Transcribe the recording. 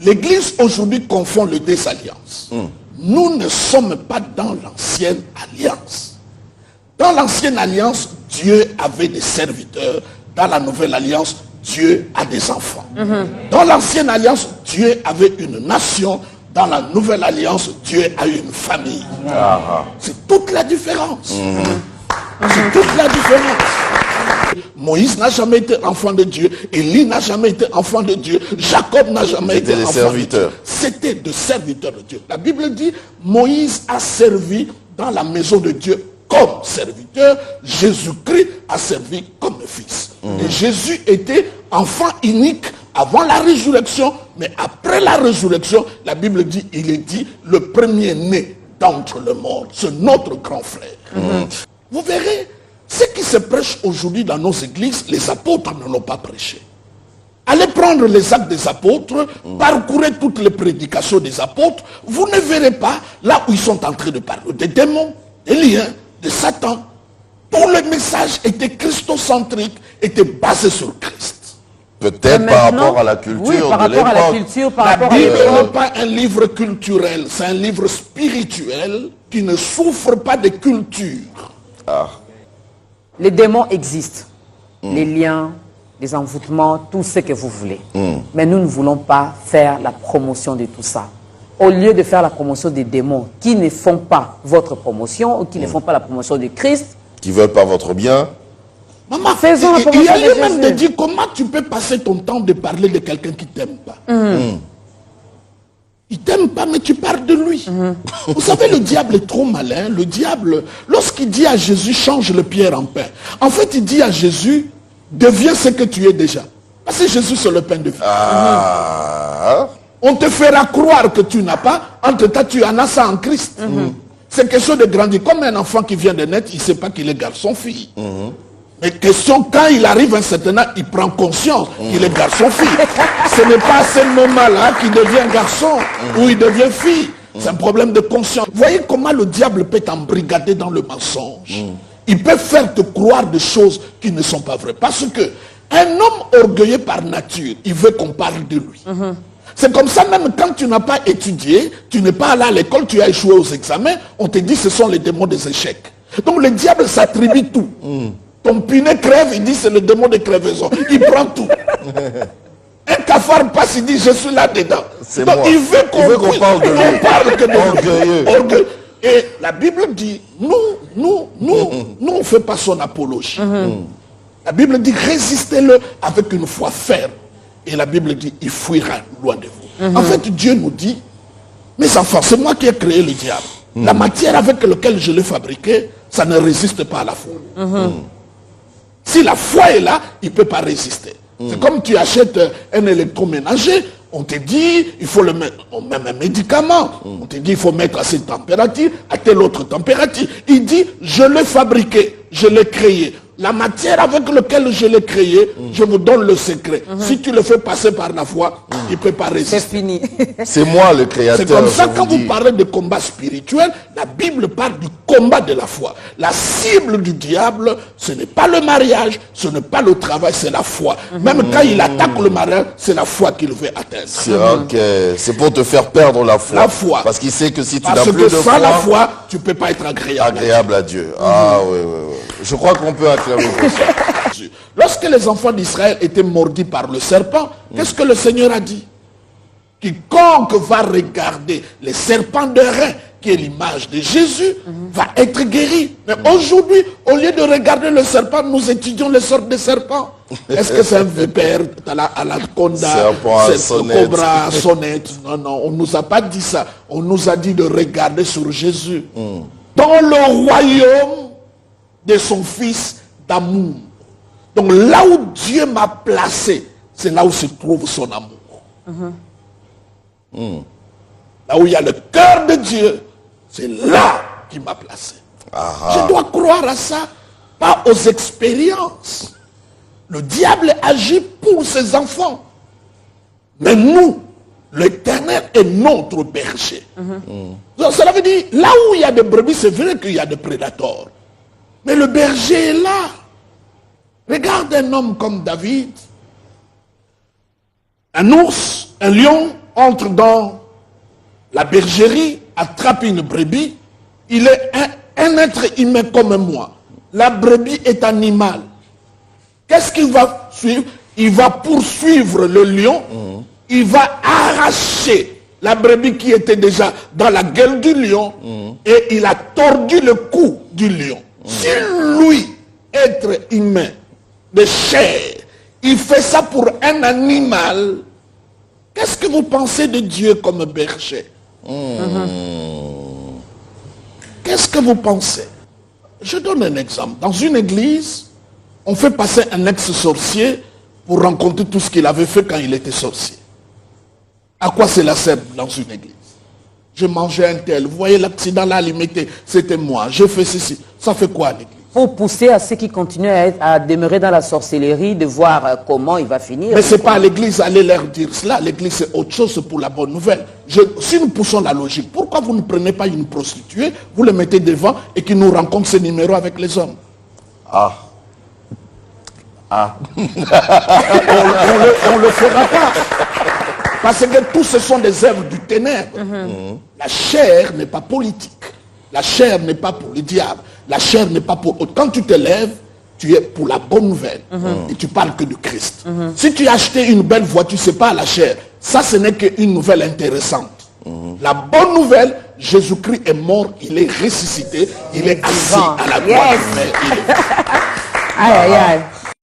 L'Église aujourd'hui confond les deux alliances. Nous ne sommes pas dans l'ancienne alliance. Dans l'ancienne alliance, Dieu avait des serviteurs. Dans la nouvelle alliance, Dieu a des enfants. Dans l'ancienne alliance, Dieu avait une nation. Dans la nouvelle alliance, Dieu a une famille. C'est toute la différence. C'est toute la différence. Moïse n'a jamais été enfant de Dieu. Élie n'a jamais été enfant de Dieu. Jacob n'a jamais été enfant de Dieu. C'était des serviteurs de Dieu. La Bible dit, Moïse a servi dans la maison de Dieu comme serviteur. Jésus-Christ a servi comme fils. Et Jésus était enfant unique avant la résurrection. Mais après la résurrection, la Bible dit, il est dit, le premier-né d'entre le monde. C'est notre grand frère. Vous verrez, ce qui se prêche aujourd'hui dans nos églises, les apôtres ne l'ont pas prêché. Allez prendre les actes des apôtres, parcourez toutes les prédications des apôtres, vous ne verrez pas là où ils sont en train de parler des démons, des liens, de Satan. Tout le message était christocentrique, était basé sur Christ. Peut-être par rapport à la culture oui, par rapport à la culture, par rapport à l'époque. La Bible n'est pas un livre culturel, c'est un livre spirituel qui ne souffre pas de culture. Les démons existent. Les liens, les envoûtements, tout ce que vous voulez. Mais nous ne voulons pas faire la promotion de tout ça. Au lieu de faire la promotion des démons qui ne font pas votre promotion ou qui ne font pas la promotion de Christ, qui ne veulent pas votre bien. Maman, faisons la promotion il y a lui-même de dire comment tu peux passer ton temps de parler de quelqu'un qui ne t'aime pas. Il t'aime pas, mais tu parles de lui. Vous savez, le diable est trop malin. Le diable, lorsqu'il dit à Jésus, change le pierre en pain. En fait, il dit à Jésus, deviens ce que tu es déjà. Parce que Jésus, c'est le pain de vie. On te fera croire que tu n'as pas. Entre temps, tu en as ça en Christ. C'est quelque chose de grandir. Comme un enfant qui vient de naître, il ne sait pas qu'il est garçon-fille. Mais question, quand il arrive à un certain âge, il prend conscience qu'il est garçon-fille. Ce n'est pas à ce moment-là qu'il devient garçon ou il devient fille. C'est un problème de conscience. Vous voyez comment le diable peut t'embrigader dans le mensonge. Il peut faire te croire des choses qui ne sont pas vraies. Parce que un homme orgueilleux par nature, il veut qu'on parle de lui. C'est comme ça, même quand tu n'as pas étudié, tu n'es pas allé à l'école, tu as échoué aux examens, on te dit que ce sont les démons des échecs. Donc le diable s'attribue tout. Ton pinet crève, il dit c'est le démon de crevaison. Il prend tout. Un cafard passe, il dit je suis là-dedans. Donc moi. Il veut qu'on parle de lui. On parle que de lui. Et la Bible dit, nous on ne fait pas son apologie. La Bible dit résistez-le avec une foi ferme. Et la Bible dit il fuira loin de vous. En fait, Dieu nous dit, mes enfants, c'est moi qui ai créé le diable. La matière avec laquelle je l'ai fabriqué, ça ne résiste pas à la foi. Si la foi est là, il ne peut pas résister. C'est comme tu achètes un électroménager, on te dit, il faut le mettre, on met un médicament, on te dit, il faut mettre à cette température, à telle autre température. Il dit, je l'ai fabriqué, je l'ai créé. La matière avec laquelle je l'ai créé, je vous donne le secret. Si tu le fais passer par la foi, il ne peut pas résister. C'est fini. C'est moi le créateur. C'est comme ça quand vous parlez de combat spirituel, la Bible parle du combat de la foi. La cible du diable, ce n'est pas le mariage, ce n'est pas le travail, c'est la foi. Même quand il attaque le mariage, c'est la foi qu'il veut atteindre. C'est pour te faire perdre la foi. La foi. Parce qu'il sait que si tu n'as Parce plus que de sans la foi, tu ne peux pas être agréable à Dieu. Ah oui. Je crois qu'on peut acclamer pour ça. Lorsque les enfants d'Israël étaient mordus par le serpent, qu'est-ce que le Seigneur a dit? Quiconque va regarder les serpents de rein, qui est l'image de Jésus, va être guéri. Mais aujourd'hui, au lieu de regarder le serpent, nous étudions les sortes de serpents. Est-ce que c'est un vipère, à la conda, cobra, sonnette? Non, on ne nous a pas dit ça. On nous a dit de regarder sur Jésus. Dans le royaume de son fils d'amour. Donc là où Dieu m'a placé, c'est là où se trouve son amour. Là où il y a le cœur de Dieu, c'est là qu'il m'a placé. Je dois croire à ça, pas aux expériences. Le diable agit pour ses enfants. Mais nous, l'Éternel est notre berger. Donc cela veut dire, là où il y a des brebis, c'est vrai qu'il y a des prédateurs. Mais le berger est là. Regarde un homme comme David. Un ours, un lion, entre dans la bergerie, attrape une brebis, il est un être humain comme moi. La brebis est animal. Qu'est-ce qu'il va suivre? Il va poursuivre le lion, il va arracher la brebis qui était déjà dans la gueule du lion, et il a tordu le cou du lion. Si lui, être humain, de chair, il fait ça pour un animal, qu'est-ce que vous pensez de Dieu comme berger? Qu'est-ce que vous pensez? Je donne un exemple. Dans une église, on fait passer un ex-sorcier pour rencontrer tout ce qu'il avait fait quand il était sorcier. À quoi cela sert dans une église? Je mangeais un tel, vous voyez l'accident là limité, c'était moi, j'ai fait ceci. Ça fait quoi à l'église? Pour pousser à ceux qui continuent à demeurer dans la sorcellerie, de voir comment il va finir. Mais ce n'est pas à l'église, allez leur dire cela. L'église c'est autre chose, c'est pour la bonne nouvelle. Si nous poussons la logique, pourquoi vous ne prenez pas une prostituée, vous le mettez devant et qui nous rencontre ses numéros avec les hommes? Ah. On ne le fera pas. Parce que tous ce sont des œuvres du ténèbre. La chair n'est pas politique. La chair n'est pas pour le diable. La chair n'est pas pour... Quand tu te lèves, tu es pour la bonne nouvelle. Et tu parles que de Christ. Si tu as acheté une belle voiture, ce n'est pas la chair. Ça, ce n'est qu'une nouvelle intéressante. La bonne nouvelle, Jésus-Christ est mort, il est ressuscité, il est assis à la droite. Aïe, aïe, aïe.